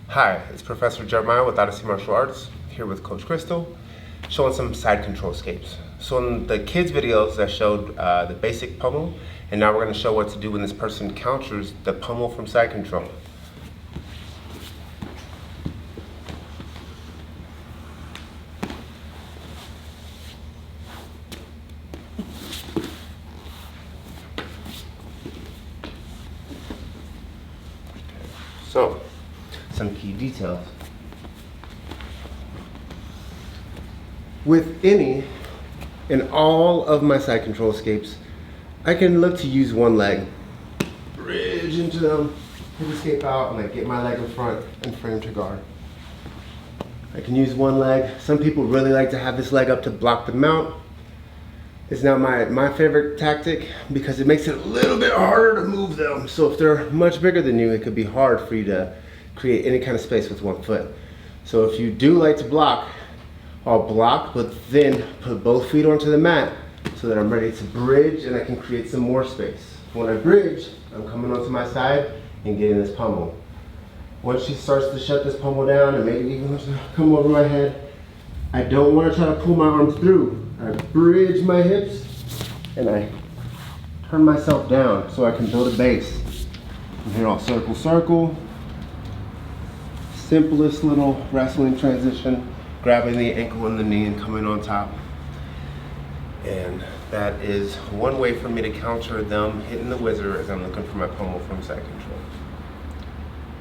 Hi, it's Professor Jeremiah with Odyssey Martial Arts, here with Coach Krystal, showing some side control escapes. So in the kids' videos I showed the basic pummel, and now we're going to show what to do when this person counters the pummel from side control. So, some key details. With any and all of my side control escapes, I can look to use one leg. Bridge into them, hit escape out, and I get my leg in front and frame to guard. I can use one leg. Some people really like to have this leg up to block the mount. It's now my favorite tactic because it makes it a little bit harder to move them. So if they're much bigger than you, it could be hard for you to create any kind of space with one foot. So if you do like to block, I'll block, but then put both feet onto the mat so that I'm ready to bridge and I can create some more space. When I bridge, I'm coming onto my side and getting this pummel. Once she starts to shut this pummel down and maybe even come over my head, I don't want to try to pull my arms through. I bridge my hips and I turn myself down so I can build a base. And here I'll circle, circle. Simplest little wrestling transition, grabbing the ankle and the knee and coming on top. And that is one way for me to counter them hitting the wizard as I'm looking for my pummel from side control.